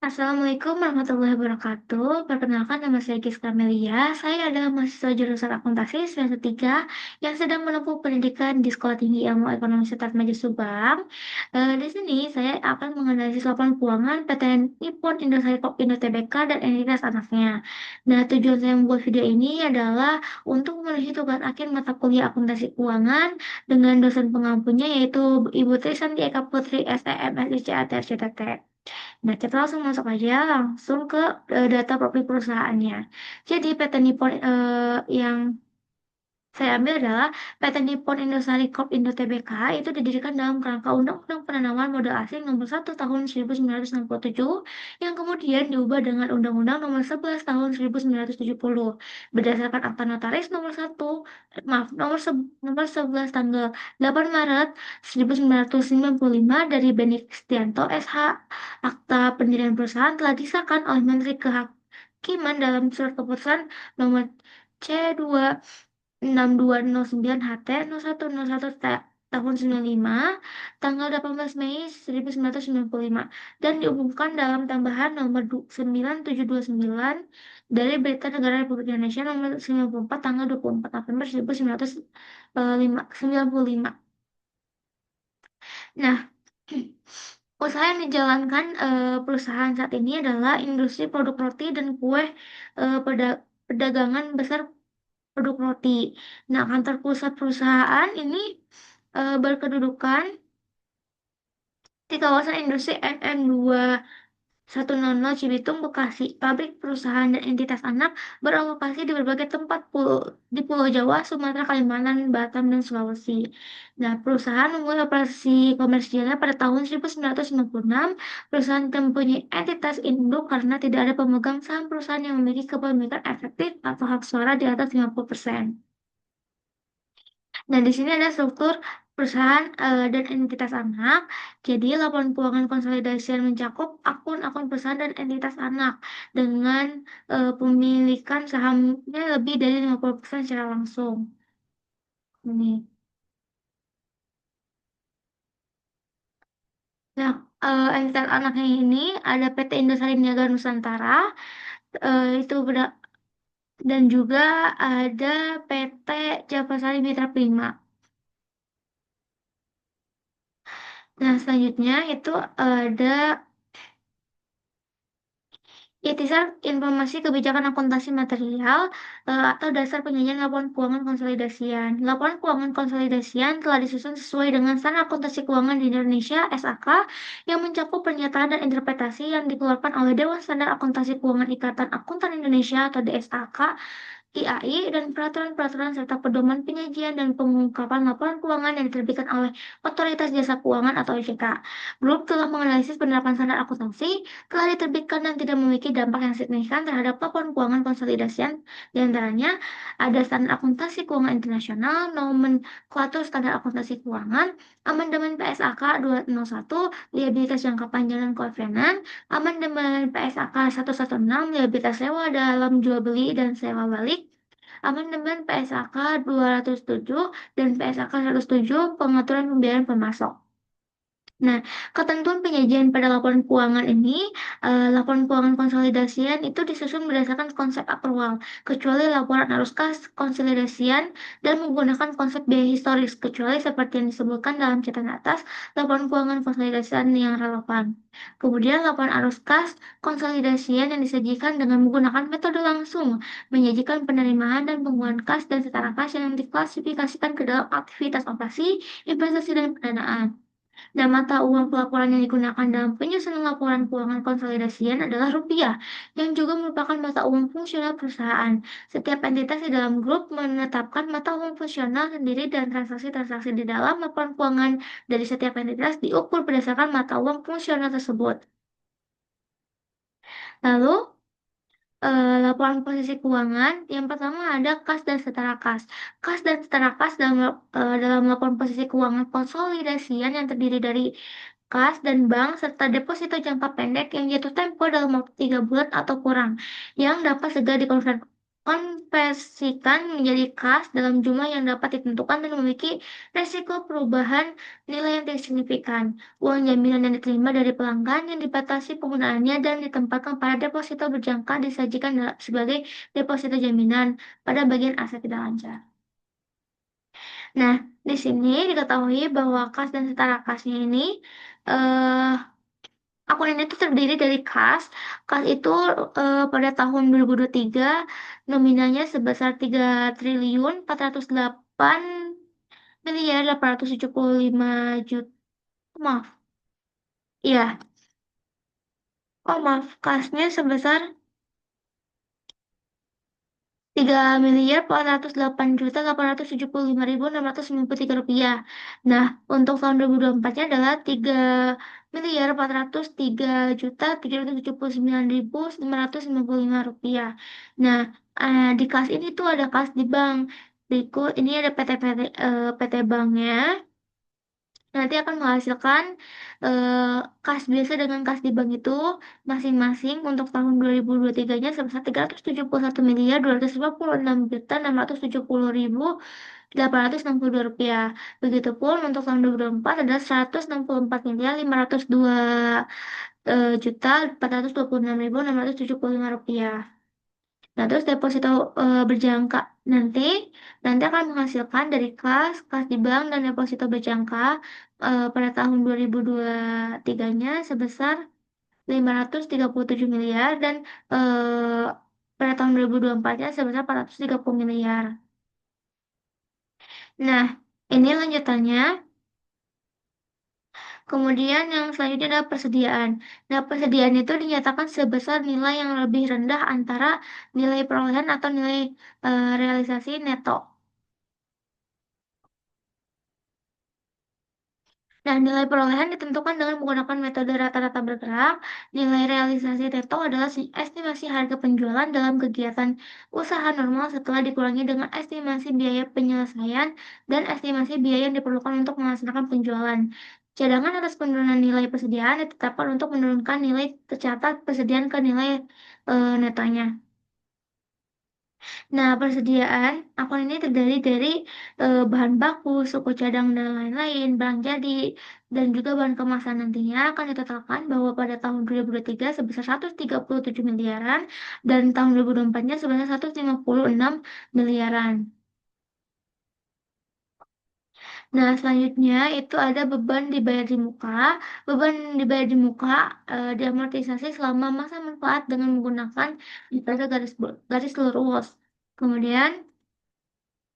Assalamualaikum warahmatullahi wabarakatuh. Perkenalkan nama saya Giska Melia. Saya adalah mahasiswa jurusan akuntansi semester 3 yang sedang menempuh pendidikan di Sekolah Tinggi Ilmu Ekonomi Setarmaju Subang. Di sini saya akan menganalisis laporan keuangan PT Nippon Indosari Indo Tbk dan entitas anaknya. Nah, tujuan saya membuat video ini adalah untuk memenuhi tugas akhir mata kuliah akuntansi keuangan dengan dosen pengampunya yaitu Ibu Trisanti Eka Putri SEM SICAT RCTT. Nah, kita langsung masuk aja langsung ke data profil perusahaannya. Jadi PT Nippon yang saya ambil adalah PT Nippon Indosari Corp Indo Tbk itu didirikan dalam kerangka Undang-Undang Penanaman Modal Asing Nomor 1 Tahun 1967 yang kemudian diubah dengan Undang-Undang Nomor 11 Tahun 1970 berdasarkan Akta Notaris Nomor 1 Nomor 11 tanggal 8 Maret 1995 dari Beni Kristianto SH. Akta pendirian perusahaan telah disahkan oleh Menteri Kehakiman dalam Surat Keputusan Nomor C2 6209 HT 0101 tahun 95 tanggal 18 Mei 1995 dan diumumkan dalam tambahan nomor 9729 dari Berita Negara Republik Indonesia nomor 94 tanggal 24 November 1995. Nah, usaha yang dijalankan perusahaan saat ini adalah industri produk roti dan kue, perdagangan besar produk roti. Nah, kantor pusat perusahaan ini berkedudukan di kawasan industri MM2100 Cibitung, Bekasi. Pabrik perusahaan dan entitas anak beralokasi di berbagai tempat di Pulau Jawa, Sumatera, Kalimantan, Batam, dan Sulawesi. Nah, perusahaan memulai operasi komersialnya pada tahun 1996. Perusahaan tidak mempunyai entitas induk karena tidak ada pemegang saham perusahaan yang memiliki kepemilikan efektif atau hak suara di atas 50%. Nah, di sini ada struktur perusahaan dan entitas anak. Jadi, laporan keuangan konsolidasian mencakup akun-akun perusahaan dan entitas anak dengan pemilikan sahamnya lebih dari 50% secara langsung. Ini. Nah, entitas anaknya ini ada PT Indosari Niaga Nusantara, itu dan juga ada PT Japasari Mitra Prima. Nah, selanjutnya itu ada Itisan informasi kebijakan akuntansi material atau dasar penyajian laporan keuangan konsolidasian. Laporan keuangan konsolidasian telah disusun sesuai dengan Standar Akuntansi Keuangan di Indonesia (SAK) yang mencakup pernyataan dan interpretasi yang dikeluarkan oleh Dewan Standar Akuntansi Keuangan Ikatan Akuntan Indonesia atau DSAK IAI dan peraturan-peraturan serta pedoman penyajian dan pengungkapan laporan keuangan yang diterbitkan oleh Otoritas Jasa Keuangan atau OJK. Grup telah menganalisis penerapan standar akuntansi telah diterbitkan dan tidak memiliki dampak yang signifikan terhadap laporan keuangan konsolidasian. Di antaranya ada standar akuntansi keuangan internasional, nomenklatur standar akuntansi keuangan, amandemen PSAK 201, liabilitas jangka panjang dan kovenan, amandemen PSAK 116, liabilitas sewa dalam jual beli dan sewa balik, amandemen PSAK 207 dan PSAK 107, pengaturan pembiayaan pemasok. Nah, ketentuan penyajian pada laporan keuangan ini, laporan keuangan konsolidasian itu disusun berdasarkan konsep akrual, kecuali laporan arus kas konsolidasian dan menggunakan konsep biaya historis, kecuali seperti yang disebutkan dalam catatan atas, laporan keuangan konsolidasian yang relevan. Kemudian laporan arus kas konsolidasian yang disajikan dengan menggunakan metode langsung, menyajikan penerimaan dan penggunaan kas dan setara kas yang diklasifikasikan ke dalam aktivitas operasi, investasi, dan pendanaan. Dan mata uang pelaporan yang digunakan dalam penyusunan laporan keuangan konsolidasian adalah rupiah, yang juga merupakan mata uang fungsional perusahaan. Setiap entitas di dalam grup menetapkan mata uang fungsional sendiri dan transaksi-transaksi di dalam laporan keuangan dari setiap entitas diukur berdasarkan mata uang fungsional tersebut. Lalu, laporan posisi keuangan yang pertama ada kas dan setara kas. Kas dan setara kas dalam laporan posisi keuangan konsolidasian yang terdiri dari kas dan bank serta deposito jangka pendek yang jatuh tempo dalam waktu 3 bulan atau kurang yang dapat segera dikonversi konversikan menjadi kas dalam jumlah yang dapat ditentukan dan memiliki resiko perubahan nilai yang tidak signifikan. Uang jaminan yang diterima dari pelanggan yang dibatasi penggunaannya dan ditempatkan pada deposito berjangka disajikan sebagai deposito jaminan pada bagian aset tidak lancar. Nah, di sini diketahui bahwa kas dan setara kasnya ini eh akun ini tuh terdiri dari kas. Kas itu pada tahun 2023 nominalnya sebesar 3.875.875 juta. Maaf. Iya. Oh, maaf. Kasnya sebesar 3.408.875.693 rupiah. Nah, untuk tahun 2024-nya adalah 3.403.779.955 rupiah. Nah, di kas ini tuh ada kas di bank. Berikut ini ada PT banknya. Nanti akan menghasilkan kas biasa dengan kas di bank itu masing-masing untuk tahun 2023-nya sebesar 371.290.670.862 rupiah. Begitupun untuk tahun 2024 adalah 164.502 juta 426.675 rupiah. Nah, terus deposito berjangka nanti nanti akan menghasilkan dari kas di bank dan deposito berjangka pada tahun 2023-nya sebesar 537 miliar dan pada tahun 2024-nya sebesar 430 miliar. Nah, ini lanjutannya. Kemudian yang selanjutnya adalah persediaan. Nah, persediaan itu dinyatakan sebesar nilai yang lebih rendah antara nilai perolehan atau nilai realisasi neto. Nah, nilai perolehan ditentukan dengan menggunakan metode rata-rata bergerak. Nilai realisasi neto adalah estimasi harga penjualan dalam kegiatan usaha normal setelah dikurangi dengan estimasi biaya penyelesaian dan estimasi biaya yang diperlukan untuk melaksanakan penjualan. Cadangan atas penurunan nilai persediaan ditetapkan untuk menurunkan nilai tercatat persediaan ke nilai netonya. Nah, persediaan akun ini terdiri dari bahan baku, suku cadang, dan lain-lain, barang jadi, dan juga bahan kemasan nantinya akan ditotalkan bahwa pada tahun 2023 sebesar 137 miliaran dan tahun 2024-nya sebesar 156 miliaran. Nah, selanjutnya itu ada beban dibayar di muka. Beban dibayar di muka diamortisasi selama masa manfaat dengan menggunakan metode garis lurus. Kemudian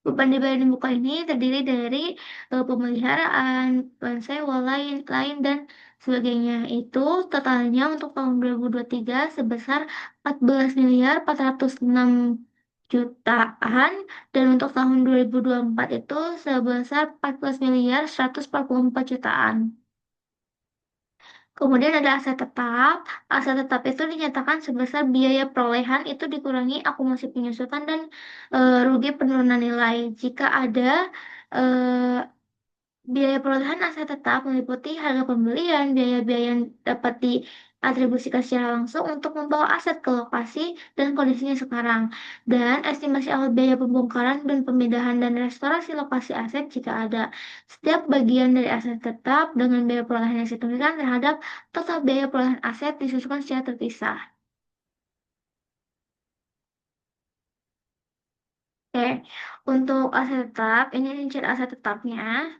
beban dibayar di muka ini terdiri dari pemeliharaan, bahan sewa lain dan sebagainya. Itu totalnya untuk tahun 2023 sebesar 14.406 jutaan dan untuk tahun 2024 itu sebesar 14.144 jutaan. Kemudian ada aset tetap. Aset tetap itu dinyatakan sebesar biaya perolehan itu dikurangi akumulasi penyusutan dan rugi penurunan nilai. Jika ada eh, biaya perolehan aset tetap meliputi harga pembelian, biaya-biaya yang dapat diatribusikan secara langsung untuk membawa aset ke lokasi dan kondisinya sekarang, dan estimasi awal biaya pembongkaran dan pemindahan dan restorasi lokasi aset jika ada. Setiap bagian dari aset tetap dengan biaya perolehan yang signifikan terhadap total biaya perolehan aset disusunkan secara terpisah. Oke, untuk aset tetap, ini rincian aset tetapnya.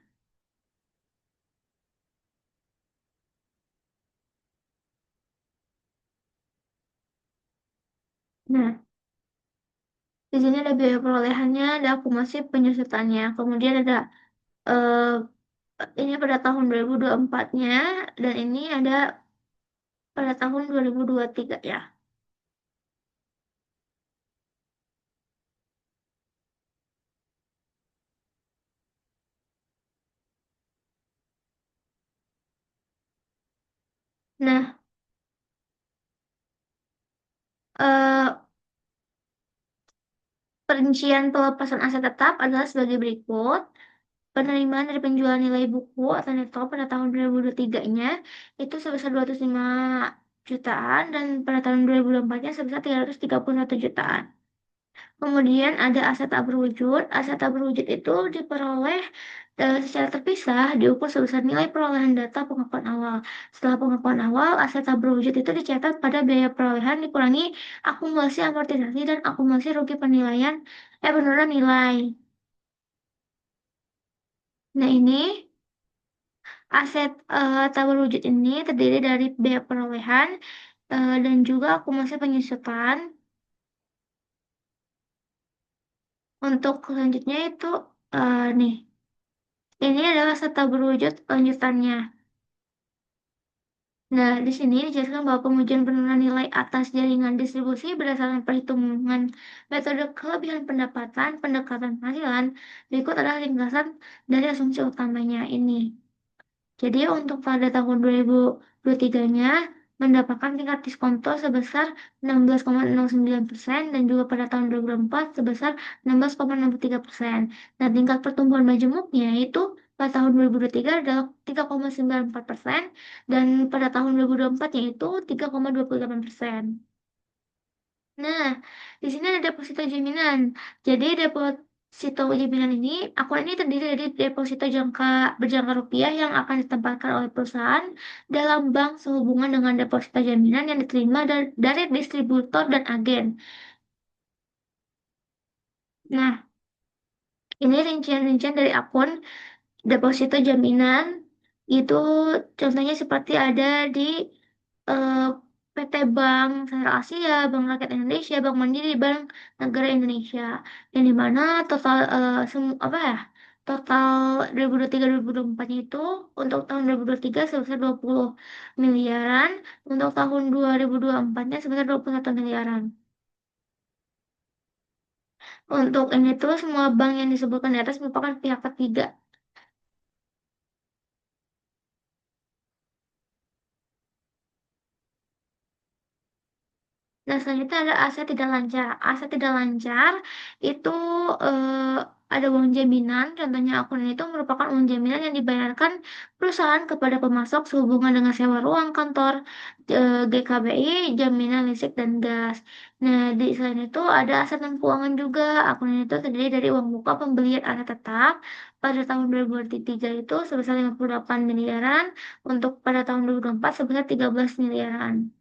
Nah, di sini ada biaya perolehannya, ada akumulasi penyusutannya, kemudian ada eh, ini pada tahun 2024-nya dan ini ada pada tahun 2023 ya. Nah, eh, perincian pelepasan aset tetap adalah sebagai berikut. Penerimaan dari penjualan nilai buku atau neto pada tahun 2023-nya itu sebesar 205 jutaan dan pada tahun 2024-nya sebesar 331 jutaan. Kemudian ada aset tak berwujud. Aset tak berwujud itu diperoleh secara terpisah, diukur sebesar nilai perolehan data pengakuan awal. Setelah pengakuan awal, aset tak berwujud itu dicatat pada biaya perolehan dikurangi akumulasi amortisasi dan akumulasi rugi penilaian, penurunan nilai. Nah, ini aset tak berwujud ini terdiri dari biaya perolehan dan juga akumulasi penyusutan. Untuk selanjutnya itu nih, ini adalah aset tak berwujud lanjutannya. Nah, di sini dijelaskan bahwa pengujian penurunan nilai atas jaringan distribusi berdasarkan perhitungan metode kelebihan pendapatan, pendekatan penghasilan. Berikut adalah ringkasan dari asumsi utamanya ini. Jadi untuk pada tahun 2023-nya mendapatkan tingkat diskonto sebesar 16,09% dan juga pada tahun 2024 sebesar 16,63%. Dan tingkat pertumbuhan majemuknya itu pada tahun 2023 adalah 3,94% dan pada tahun 2024 yaitu 3,28%. Nah, di sini ada deposito jaminan. Jadi deposito jaminan ini, akun ini terdiri dari deposito berjangka rupiah yang akan ditempatkan oleh perusahaan dalam bank sehubungan dengan deposito jaminan yang diterima dari distributor dan agen. Nah, ini rincian-rincian dari akun deposito jaminan itu contohnya seperti ada di eh, PT Bank Sentral Asia, Bank Rakyat Indonesia, Bank Mandiri, Bank Negara Indonesia. Yang dimana total apa ya? Total 2023-2024 itu untuk tahun 2023 sebesar 20 miliaran, untuk tahun 2024-nya sebesar 21 miliaran. Untuk ini tuh semua bank yang disebutkan di atas merupakan pihak ketiga. Nah, selanjutnya ada aset tidak lancar. Aset tidak lancar itu eh, ada uang jaminan. Contohnya akun itu merupakan uang jaminan yang dibayarkan perusahaan kepada pemasok sehubungan dengan sewa ruang kantor, GKBI, jaminan listrik dan gas. Nah, di selain itu ada aset non keuangan juga. Akun itu terdiri dari uang muka pembelian aset tetap. Pada tahun 2023 itu sebesar 58 miliaran, untuk pada tahun 2024 sebesar 13 miliaran.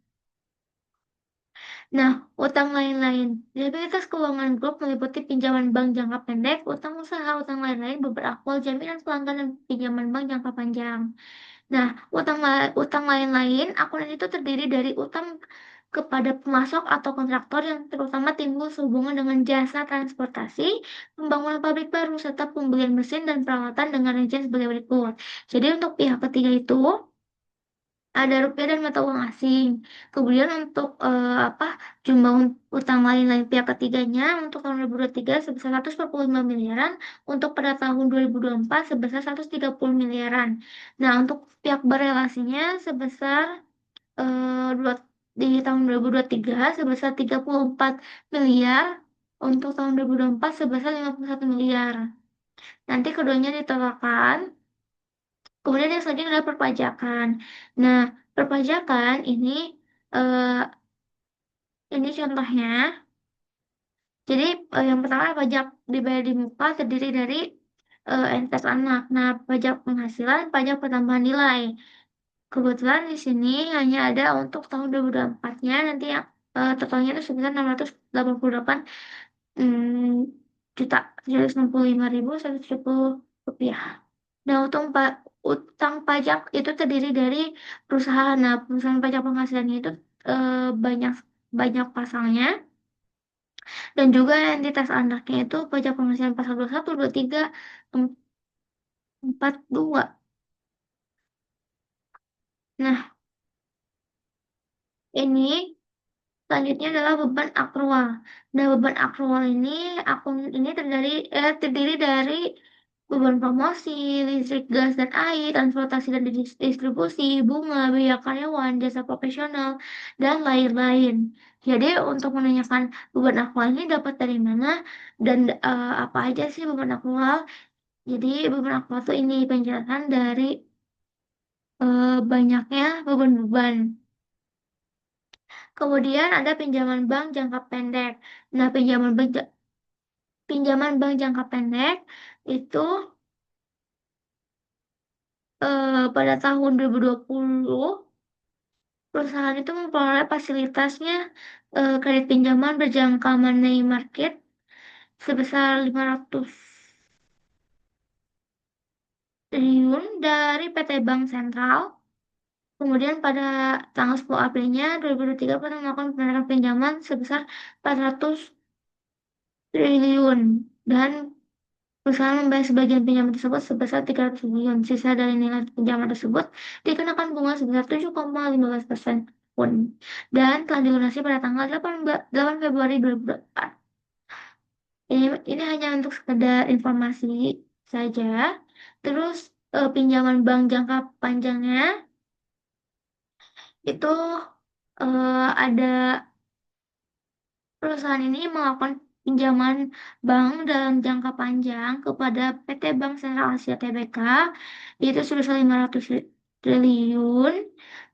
Nah, utang lain-lain. Liabilitas keuangan grup meliputi pinjaman bank jangka pendek, utang usaha, utang lain-lain, beberapa akwal, jaminan pelanggan, dan pinjaman bank jangka panjang. Nah, utang lain-lain, akunan itu terdiri dari utang kepada pemasok atau kontraktor yang terutama timbul sehubungan dengan jasa transportasi, pembangunan pabrik baru, serta pembelian mesin dan peralatan dengan rincian sebagai berikut. Jadi untuk pihak ketiga itu ada rupiah dan mata uang asing. Kemudian untuk jumlah utang lain-lain pihak ketiganya untuk tahun 2023 sebesar 145 miliaran, untuk pada tahun 2024 sebesar 130 miliaran. Nah, untuk pihak berelasinya sebesar dua, di tahun 2023 sebesar 34 miliar, untuk tahun 2024 sebesar 51 miliar. Nanti keduanya ditotalkan. Kemudian yang selanjutnya adalah perpajakan. Nah, perpajakan eh, ini contohnya. Jadi yang pertama pajak dibayar di muka terdiri dari entitas anak. Nah, pajak penghasilan, pajak pertambahan nilai. Kebetulan di sini hanya ada untuk tahun 2024-nya, nanti yang totalnya itu sebesar 688 juta 765.170 rupiah. Nah, utang pajak itu terdiri dari perusahaan. Nah, perusahaan pajak penghasilannya itu banyak banyak pasalnya, dan juga entitas anaknya itu pajak penghasilan pasal 21, 23, 42. Nah, ini selanjutnya adalah beban akrual. Nah, beban akrual ini akun ini terdiri dari beban promosi, listrik, gas dan air, transportasi dan distribusi, bunga, biaya karyawan, jasa profesional, dan lain-lain. Jadi untuk menanyakan beban akrual ini dapat dari mana dan apa aja sih beban akrual? Jadi beban akrual itu ini penjelasan dari banyaknya beban-beban. Kemudian ada pinjaman bank jangka pendek. Nah, pinjaman bank jangka pendek itu pada tahun 2020 perusahaan itu memperoleh fasilitasnya kredit pinjaman berjangka money market sebesar 500 triliun dari PT Bank Sentral. Kemudian pada tanggal 10 Aprilnya 2023 pernah melakukan penawaran pinjaman sebesar 400 triliun dan perusahaan membayar sebagian pinjaman tersebut sebesar 300 triliun. Sisa dari nilai pinjaman tersebut dikenakan bunga sebesar 7,15% pun dan telah dilunasi pada tanggal 8 Februari 2024. Ini hanya untuk sekedar informasi saja. Terus pinjaman bank jangka panjangnya itu ada perusahaan ini melakukan pinjaman bank dalam jangka panjang kepada PT Bank Sentral Asia Tbk yaitu sebesar 500 triliun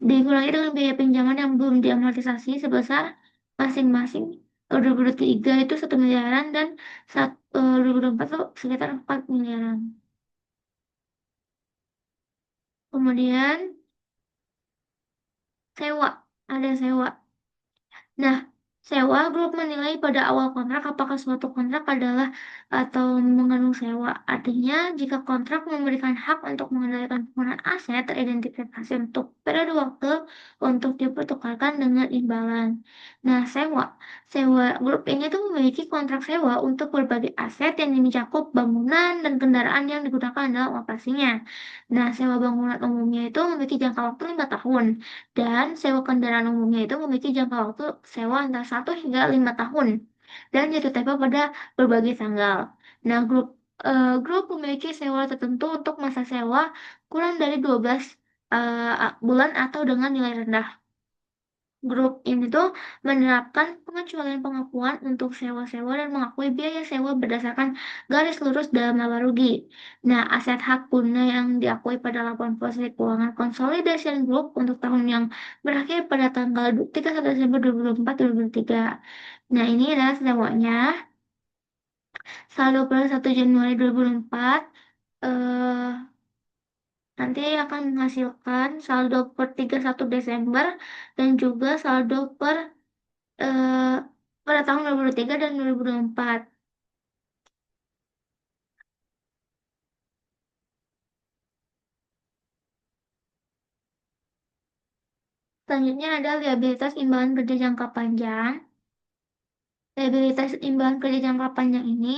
dikurangi dengan biaya pinjaman yang belum diamortisasi sebesar masing-masing 2023 itu 1 miliaran dan 2024 itu sekitar 4 miliaran. Kemudian sewa, ada sewa. Nah, sewa grup menilai pada awal kontrak apakah suatu kontrak adalah atau mengandung sewa. Artinya, jika kontrak memberikan hak untuk mengendalikan penggunaan aset teridentifikasi untuk periode waktu untuk dipertukarkan dengan imbalan. Nah, sewa. Sewa grup ini tuh memiliki kontrak sewa untuk berbagai aset yang mencakup bangunan dan kendaraan yang digunakan dalam operasinya. Nah, sewa bangunan umumnya itu memiliki jangka waktu 5 tahun dan sewa kendaraan umumnya itu memiliki jangka waktu sewa antara 1 hingga 5 tahun dan jatuh tempo pada berbagai tanggal. Nah, grup memiliki sewa tertentu untuk masa sewa kurang dari 12 bulan atau dengan nilai rendah. Grup ini tuh menerapkan pengecualian pengakuan untuk sewa-sewa dan mengakui biaya sewa berdasarkan garis lurus dalam laba rugi. Nah, aset hak guna yang diakui pada laporan posisi keuangan konsolidasi grup untuk tahun yang berakhir pada tanggal 31 Desember 2024-2023. Nah, ini adalah sewanya. Saldo per 1 Januari 2024 eh, nanti akan menghasilkan saldo per 31 Desember dan juga saldo per eh, pada tahun 2023 dan 2024. Selanjutnya ada liabilitas imbalan kerja jangka panjang. Liabilitas imbalan kerja jangka panjang ini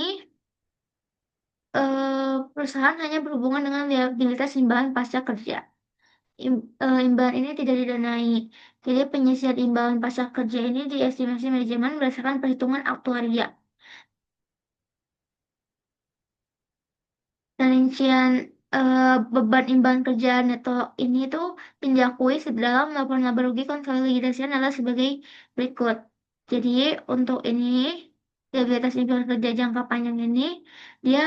perusahaan hanya berhubungan dengan liabilitas imbalan pasca kerja. Imbalan ini tidak didanai. Jadi penyisian imbalan pasca kerja ini diestimasi manajemen berdasarkan perhitungan aktuaria. Dan rincian beban imbalan kerja neto ini tuh diakui dalam laporan laba rugi konsolidasian adalah sebagai berikut. Jadi untuk ini liabilitas imbalan kerja jangka panjang ini dia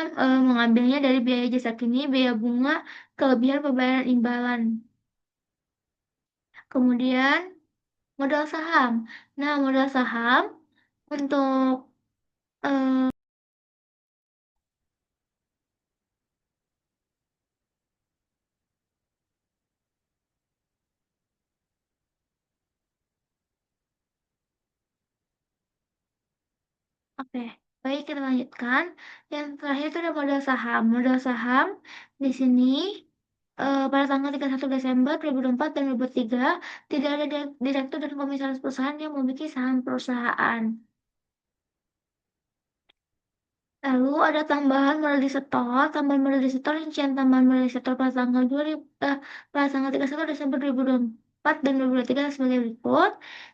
mengambilnya dari biaya jasa kini, biaya bunga, kelebihan pembayaran imbalan. Kemudian modal saham. Nah, modal saham untuk eh, Oke, baik kita lanjutkan. Yang terakhir itu ada modal saham. Modal saham di sini pada tanggal 31 Desember 2024 dan 2023 tidak ada direktur dan komisaris perusahaan yang memiliki saham perusahaan. Lalu ada tambahan modal di setor, rincian tambahan modal di setor pada tanggal 31 Desember 2024 dan 2023 sebagai berikut.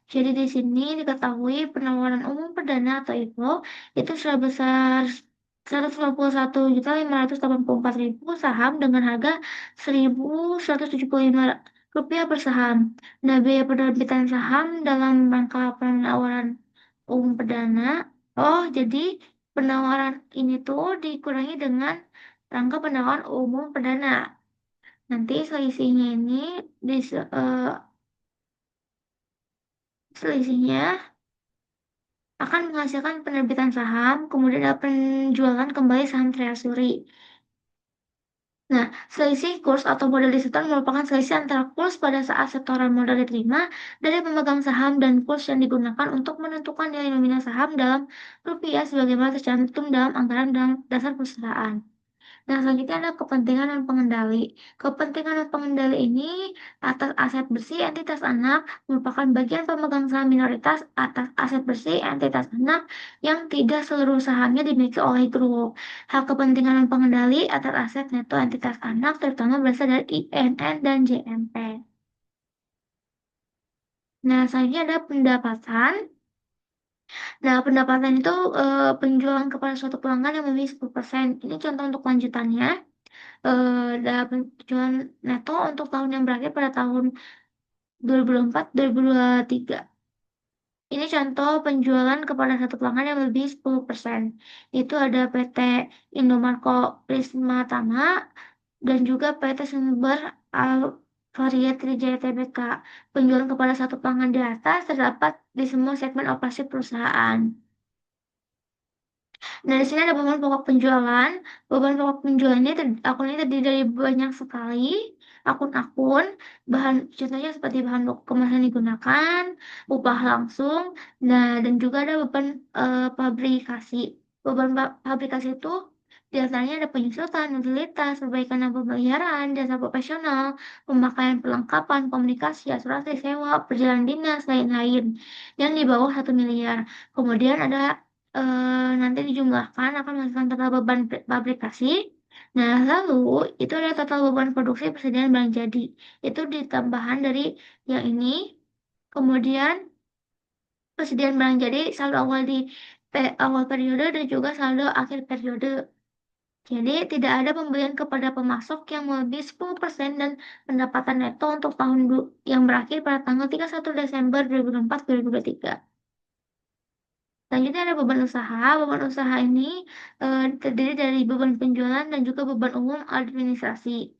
Jadi di sini diketahui penawaran umum perdana atau IPO itu sudah besar 151.584.000 saham dengan harga 1.175 rupiah per saham. Nah, biaya penerbitan saham dalam rangka penawaran umum perdana. Oh, jadi penawaran ini tuh dikurangi dengan rangka penawaran umum perdana. Nanti selisihnya ini Selisihnya akan menghasilkan penerbitan saham, kemudian ada penjualan kembali saham treasury. Nah, selisih kurs atau modal disetor merupakan selisih antara kurs pada saat setoran modal diterima dari pemegang saham dan kurs yang digunakan untuk menentukan nilai nominal saham dalam rupiah sebagaimana tercantum dalam anggaran dalam dasar perusahaan. Nah, selanjutnya ada kepentingan dan pengendali. Kepentingan dan pengendali ini atas aset bersih entitas anak merupakan bagian pemegang saham minoritas atas aset bersih entitas anak yang tidak seluruh sahamnya dimiliki oleh grup. Hak kepentingan dan pengendali atas aset neto entitas anak terutama berasal dari INN dan JMP. Nah, selanjutnya ada pendapatan. Nah, pendapatan itu penjualan kepada suatu pelanggan yang melebihi 10%. Ini contoh untuk lanjutannya. Dalam penjualan neto untuk tahun yang berakhir pada tahun 2024-2023. Ini contoh penjualan kepada satu pelanggan yang lebih 10%. Itu ada PT Indomarko Prisma Tama dan juga PT Sumber Alvaria Trijaya Tbk. Penjualan kepada satu pelanggan di atas terdapat di semua segmen operasi perusahaan. Nah, di sini ada beban pokok penjualan. Beban pokok penjualan ini akun ini terdiri dari banyak sekali akun-akun, bahan contohnya seperti bahan kemasan digunakan, upah langsung, nah dan juga ada beban pabrikasi. Beban pabrikasi itu diantaranya ada penyusutan, utilitas, perbaikan dan pemeliharaan, jasa profesional, pemakaian perlengkapan, komunikasi, asuransi, sewa, perjalanan dinas, lain-lain yang di bawah 1 miliar. Kemudian ada nanti dijumlahkan akan menghasilkan total beban pabrikasi. Nah, lalu itu ada total beban produksi persediaan barang jadi. Itu ditambahan dari yang ini. Kemudian persediaan barang jadi saldo awal di awal periode dan juga saldo akhir periode. Jadi tidak ada pembelian kepada pemasok yang melebihi 10% dan pendapatan neto untuk tahun yang berakhir pada tanggal 31 Desember 2024-2023. Selanjutnya ada beban usaha. Beban usaha ini terdiri dari beban penjualan dan juga beban umum administrasi.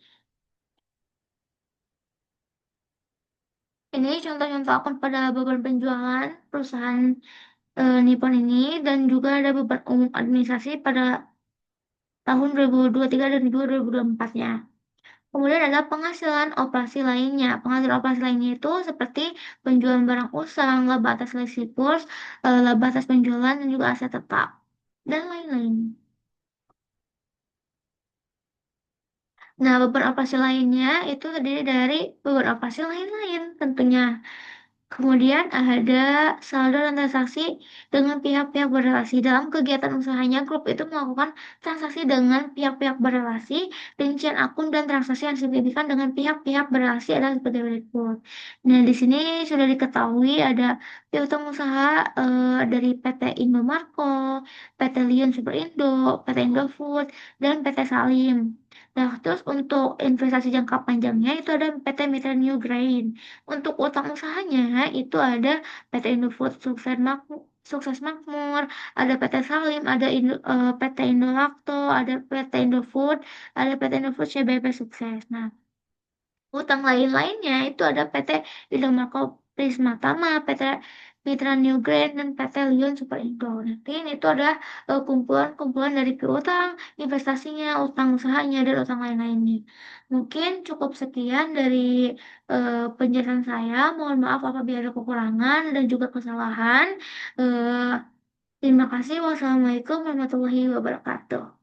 Ini contoh-contoh akun pada beban penjualan perusahaan Nippon ini dan juga ada beban umum administrasi pada tahun 2023 dan 2024-nya. Kemudian ada penghasilan operasi lainnya. Penghasilan operasi lainnya itu seperti penjualan barang usang, laba atas selisih kurs, laba atas penjualan dan juga aset tetap dan lain-lain. Nah, beban operasi lainnya itu terdiri dari beban operasi lain-lain tentunya. Kemudian ada saldo dan transaksi dengan pihak-pihak berrelasi. Dalam kegiatan usahanya, grup itu melakukan transaksi dengan pihak-pihak berrelasi. Rincian akun dan transaksi yang signifikan dengan pihak-pihak berrelasi adalah seperti berikut. Nah, di sini sudah diketahui ada piutang usaha dari PT Indomarko, PT Lion Superindo, PT Indofood, dan PT Salim. Nah, terus untuk investasi jangka panjangnya itu ada PT Mitra New Grain. Untuk utang usahanya itu ada PT Indofood Sukses Makmur, ada PT Salim, ada PT Indolakto, ada PT Indofood, ada PT Indofood CBP Sukses. Nah, utang lain-lainnya itu ada PT Indomarko Prisma Tama, PT Mitra New Grain, dan PT Lion Superindo. Nanti ini itu ada kumpulan-kumpulan dari piutang, investasinya, utang usahanya, dan utang lain-lainnya. Mungkin cukup sekian dari penjelasan saya. Mohon maaf apabila ada kekurangan dan juga kesalahan. Eh, Terima kasih. Wassalamualaikum warahmatullahi wabarakatuh.